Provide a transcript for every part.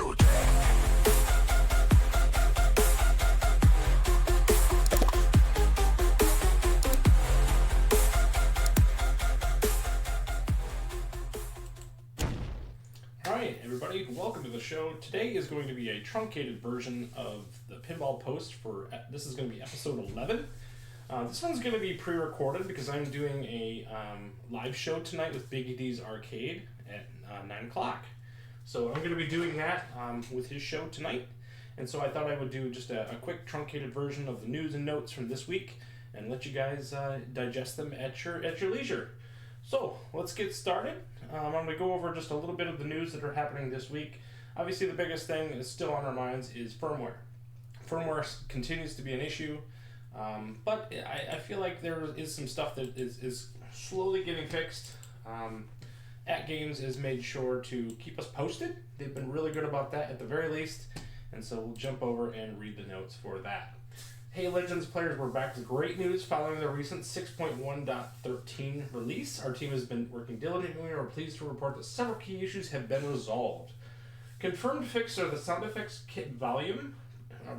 Alright everybody, welcome to the show. Today is going to be a truncated version of the Pinball post for, this is going to be episode 11. This one's going to be pre-recorded because I'm doing a live show tonight with Big D's Arcade at 9 o'clock. So I'm going to be doing that with his show tonight. And so I thought I would do just a quick truncated version of the news and notes from this week and let you guys digest them at your leisure. So, let's get started. I'm going to go over just a little bit of the news that are happening this week. Obviously, the biggest thing that is still on our minds is firmware. Firmware continues to be an issue, but I feel like there is some stuff that is slowly getting fixed. At Games has made sure to keep us posted. They've been really good about that at the very least, and so we'll jump over and read the notes for that. Hey Legends players, we're back with great news following the recent 6.1.13 release. Our team has been working diligently and are pleased to report that several key issues have been resolved. Confirmed fixes are the sound effects kit volume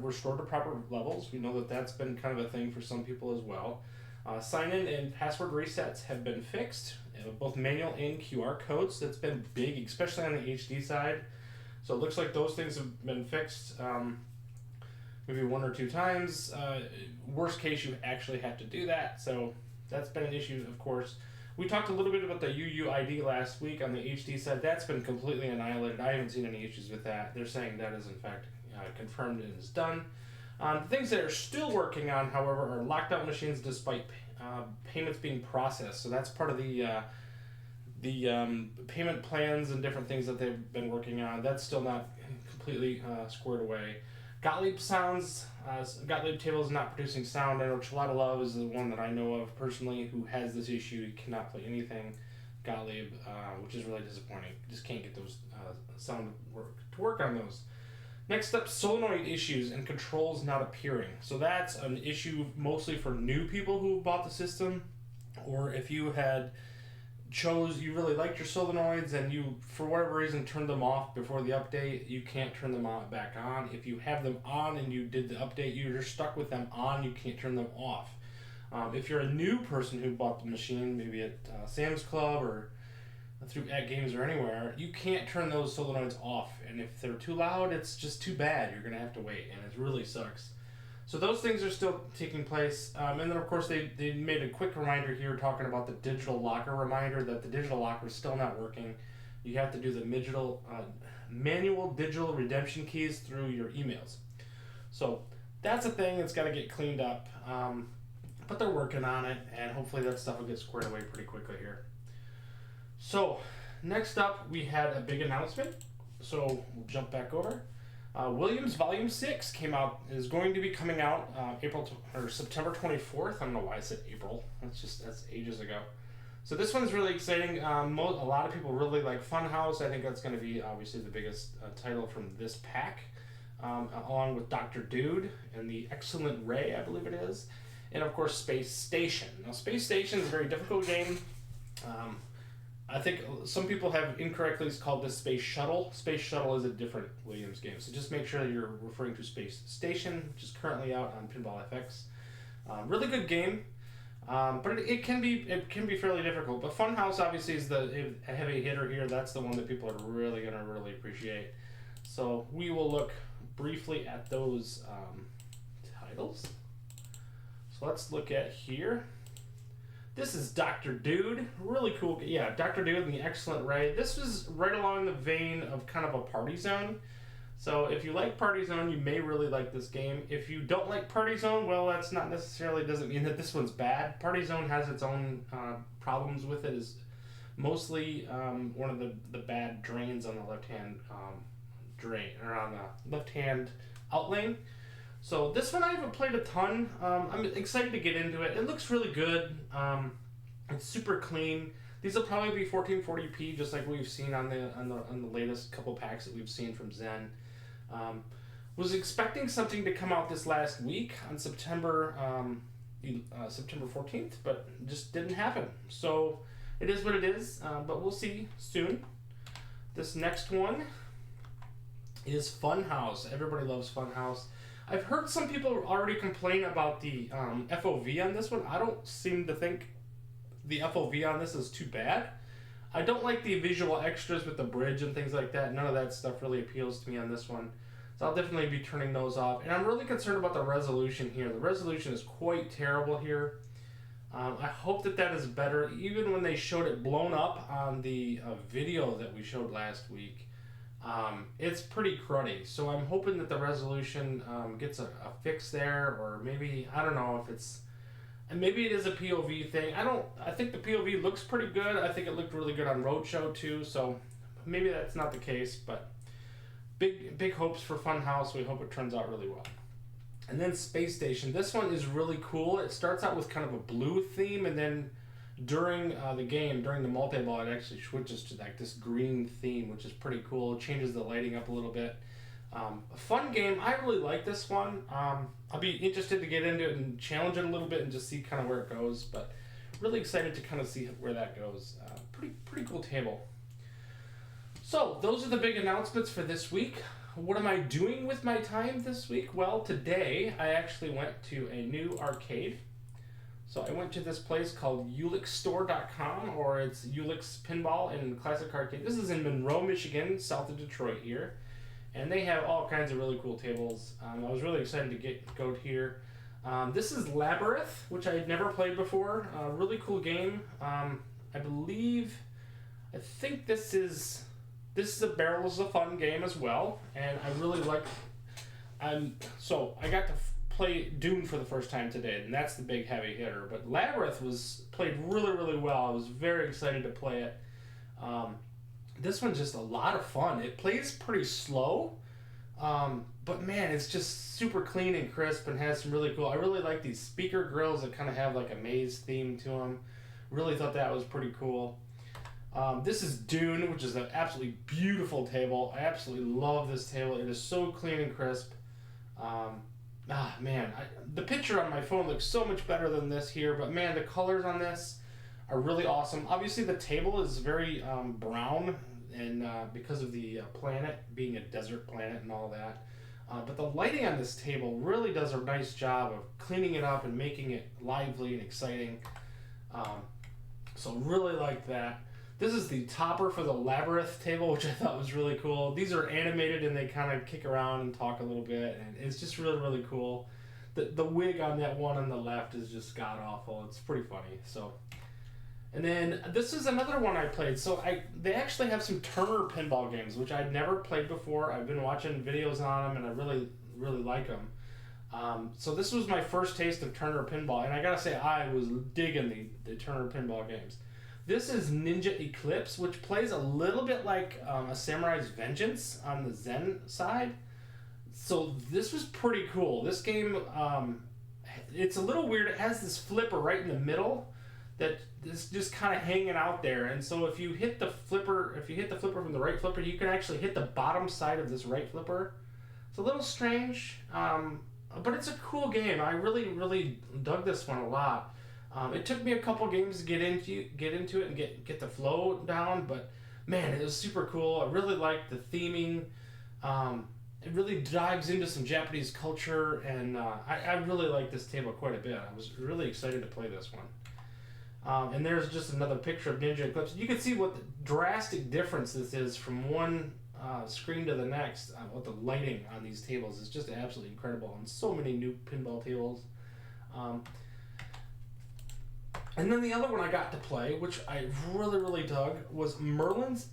restored to proper levels. We know that that's been kind of a thing for some people as well. Sign-in and password resets have been fixed, both manual and QR codes. That's been big, especially on the HD side. So it looks like those things have been fixed. Maybe one or two times. Worst case, you actually have to do that, so that's been an issue, of course. We talked a little bit about the UUID last week on the HD side. That's been completely annihilated. I haven't seen any issues with that. They're saying that is, in fact, confirmed and is done. The things that are still working on, however, are locked out machines despite payments being processed. So that's part of the payment plans and different things that they've been working on. That's still not completely squared away. Gottlieb sounds, Gottlieb table is not producing sound. I know Chalada Love is the one that I know of personally who has this issue. He cannot play anything Gottlieb, which is really disappointing. Just can't get those sound to work on those. Next up, solenoid issues and controls not appearing. So that's an issue mostly for new people who bought the system, or if you you really liked your solenoids and you, for whatever reason, turned them off before the update, you can't turn them back on. If you have them on and you did the update, you're stuck with them on, you can't turn them off. If you're a new person who bought the machine, maybe at Sam's Club or through At Games or anywhere, you can't turn those solenoids off. And if they're too loud, it's just too bad. You're going to have to wait, and it really sucks. So those things are still taking place. And then, of course, they made a quick reminder here talking about the digital locker reminder that the digital locker is still not working. You have to do the manual digital redemption keys through your emails. So that's a thing that's got to get cleaned up. But they're working on it, and hopefully that stuff will get squared away pretty quickly here. So next up, we had a big announcement. So we'll jump back over. Williams Volume 6 is going to be coming out September 24th. I don't know why I said April. That's ages ago. So this one's really exciting. A lot of people really like Funhouse. I think that's going to be obviously the biggest title from this pack, along with Dr. Dude and the Excellent Ray, I believe it is, and of course Space Station. Now Space Station is a very difficult game. I think some people have incorrectly called this Space Shuttle. Space Shuttle is a different Williams game, so just make sure that you're referring to Space Station, which is currently out on Pinball FX. Really good game, but it can be fairly difficult. But Funhouse obviously is the heavy hitter here. That's the one that people are really going to really appreciate. So we will look briefly at those titles. So let's look at here. This is Dr. Dude, really cool. Yeah, Dr. Dude and the Excellent Ray. This was right along the vein of kind of a Party Zone. So if you like Party Zone, you may really like this game. If you don't like Party Zone, well, that's not necessarily doesn't mean that this one's bad. Party Zone has its own problems with it. Is mostly one of the bad drains on the left-hand drain or on the left-hand outlane. So this one I haven't played a ton. I'm excited to get into it. It looks really good. It's super clean. These will probably be 1440p, just like we've seen on the latest couple packs that we've seen from Zen. Was expecting something to come out this last week on September 14th, but it just didn't happen. So it is what it is. But we'll see soon. This next one is Funhouse. Everybody loves Funhouse. I've heard some people already complain about the FOV on this one. I don't seem to think the FOV on this is too bad. I don't like the visual extras with the bridge and things like that. None of that stuff really appeals to me on this one. So I'll definitely be turning those off. And I'm really concerned about the resolution here. The resolution is quite terrible here. I hope that that is better. Even when they showed it blown up on the video that we showed last week, it's pretty cruddy. So I'm hoping that the resolution gets a fix there, or maybe, I don't know if it's, and maybe it is a POV thing. I think the POV looks pretty good. I think it looked really good on Roadshow too, so maybe that's not the case, but big hopes for Funhouse. We hope it turns out really well. And then Space Station. This one is really cool. It starts out with kind of a blue theme, and then during the game, during the multi-ball, it actually switches to like this green theme, which is pretty cool. It changes the lighting up a little bit. A fun game. I really like this one. I'll be interested to get into it and challenge it a little bit and just see kind of where it goes, but really excited to kind of see where that goes. Pretty cool table. So those are the big announcements for this week. What am I doing with my time this week? Well, today I actually went to a new arcade. So I went to this place called ulixstore.com, or it's Ulix Pinball and Classic Arcade. This is in Monroe, Michigan, south of Detroit here. And they have all kinds of really cool tables. I was really excited to go here. This is Labyrinth, which I had never played before. Really cool game. I think this is a Barrels of Fun game as well, and I really like. So I got to play Dune for the first time today, and that's the big heavy hitter. But Labyrinth was played really well. I was very excited to play it. This one's just a lot of fun. It plays pretty slow, but man, it's just super clean and crisp and has some really cool. I really like these speaker grills that kind of have like a maze theme to them. Really thought that was pretty cool. This is Dune, which is an absolutely beautiful table. I absolutely love this table. It is so clean and crisp. The picture on my phone looks so much better than this here, but man, the colors on this are really awesome. Obviously, the table is very brown, and because of the planet being a desert planet and all that. But the lighting on this table really does a nice job of cleaning it up and making it lively and exciting. So really like that. This is the topper for the Labyrinth table, which I thought was really cool. These are animated and they kind of kick around and talk a little bit, and it's just really cool. The wig on that one on the left is just god awful. It's pretty funny. So, and then this is another one I played. So they actually have some Turner pinball games, which I'd never played before. I've been watching videos on them, and I really like them. So this was my first taste of Turner pinball, and I gotta say I was digging the Turner pinball games. This is Ninja Eclipse, which plays a little bit like a Samurai's Vengeance on the Zen side. So this was pretty cool. This game, it's a little weird. It has this flipper right in the middle that is just kind of hanging out there. And so if you hit the flipper from the right flipper, you can actually hit the bottom side of this right flipper. It's a little strange, but it's a cool game. I really dug this one a lot. It took me a couple games to get into it and get the flow down, but man, it was super cool. I really liked the theming. It really dives into some Japanese culture, and I really like this table quite a bit. I was really excited to play this one. And there's just another picture of Ninja Eclipse. You can see what the drastic difference this is from one screen to the next. What the lighting on these tables is just absolutely incredible, and so many new pinball tables. And then the other one I got to play, which I really dug, was Merlin's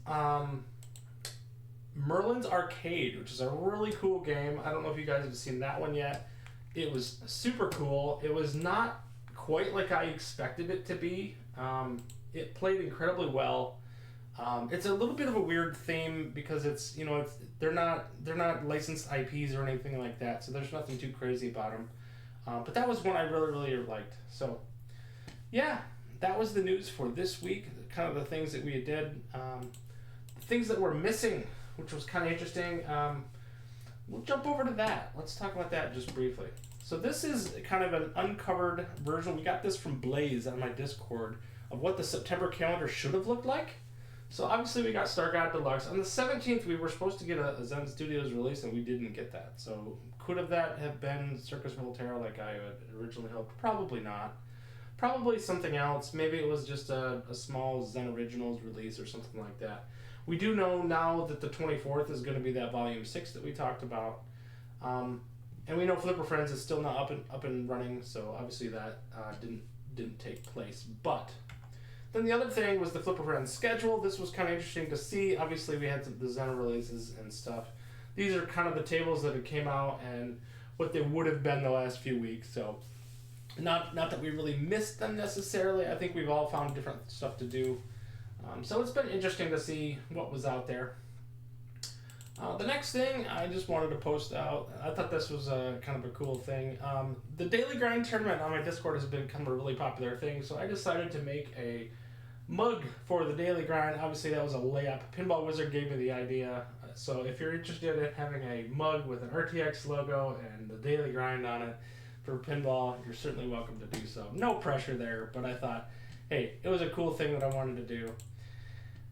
Arcade, which is a really cool game. I don't know if you guys have seen that one yet. It was super cool. It was not quite like I expected it to be. It played incredibly well. It's a little bit of a weird theme because they're not licensed IPs or anything like that, so there's nothing too crazy about them. But that was one I really liked. So. Yeah, that was the news for this week, kind of the things that we did. The things that were missing, which was kind of interesting. We'll jump over to that. Let's talk about that just briefly. So this is kind of an uncovered version. We got this from Blaze on my Discord of what the September calendar should have looked like. So obviously we got Star God Deluxe. On the 17th, we were supposed to get a Zen Studios release, and we didn't get that. So could that have been Circus Voltaire like I had originally hoped? Probably not. Probably something else. Maybe it was just a small Zen Originals release or something like that. We do know now that the 24th is going to be that Volume 6 that we talked about. And we know Flipper Friends is still not up and running, so obviously that didn't take place. But then the other thing was the Flipper Friends schedule. This was kind of interesting to see. Obviously we had the Zen releases and stuff. These are kind of the tables that had came out and what they would have been the last few weeks. So not that we really missed them necessarily. I think we've all found different stuff to do. So it's been interesting to see what was out there. The next thing I just wanted to post out, I thought this was kind of a cool thing. The Daily Grind tournament on my Discord has become a really popular thing, so I decided to make a mug for the Daily Grind. Obviously that was a layup. Pinball Wizard gave me the idea, so if you're interested in having a mug with an RTX logo and the Daily Grind on it for pinball, you're certainly welcome to do so. No pressure there, but I thought, hey, it was a cool thing that I wanted to do.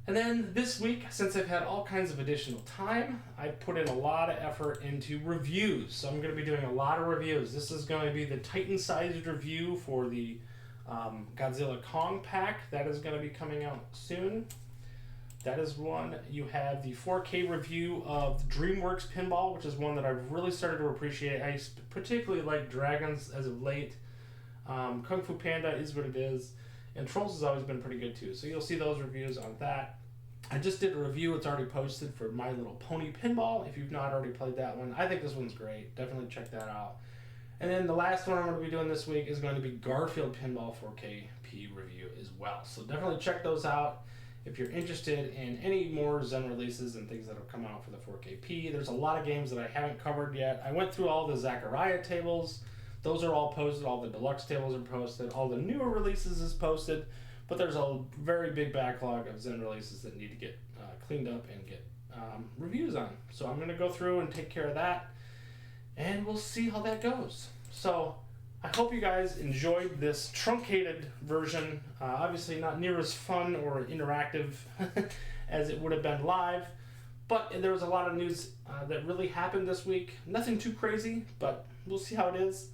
And then this week, since I've had all kinds of additional time, I put in a lot of effort into reviews. So I'm going to be doing a lot of reviews. This is going to be the Titan-sized review for the Godzilla Kong pack. That is going to be coming out soon. That is one. You have the 4K review of DreamWorks Pinball, which is one that I've really started to appreciate. I particularly like Dragons as of late. Kung Fu Panda is what it is. And Trolls has always been pretty good too. So you'll see those reviews on that. I just did a review. It's already posted for My Little Pony Pinball. If you've not already played that one, I think this one's great. Definitely check that out. And then the last one I'm going to be doing this week is going to be Garfield Pinball 4KP review as well. So definitely check those out if you're interested in any more Zen releases and things that have come out for the 4KP. There's a lot of games that I haven't covered yet. I went through all the Zaccaria tables. Those are all posted. All the deluxe tables are posted. All the newer releases is posted. But there's a very big backlog of Zen releases that need to get cleaned up and get reviews on. So I'm going to go through and take care of that. And we'll see how that goes. So I hope you guys enjoyed this truncated version. Obviously not near as fun or interactive as it would have been live. But there was a lot of news that really happened this week. Nothing too crazy, but we'll see how it is.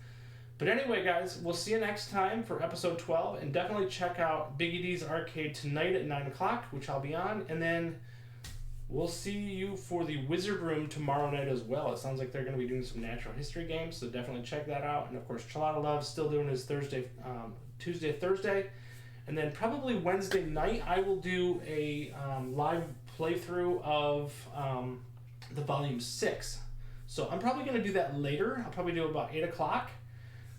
But anyway, guys, we'll see you next time for episode 12. And definitely check out Biggie D's Arcade tonight at 9 o'clock, which I'll be on. And then we'll see you for the Wizard Room tomorrow night as well. It sounds like they're going to be doing some natural history games, so definitely check that out. And, of course, Chalada Love's still doing his Tuesday, Thursday. And then probably Wednesday night, I will do a live playthrough of the Volume 6. So I'm probably going to do that later. I'll probably do about 8 o'clock.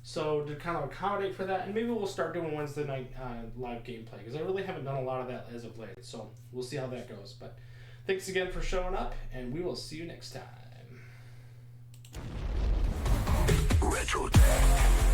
So to kind of accommodate for that, and maybe we'll start doing Wednesday night live gameplay, because I really haven't done a lot of that as of late. So we'll see how that goes. But thanks again for showing up, and we will see you next time. Retro Tech.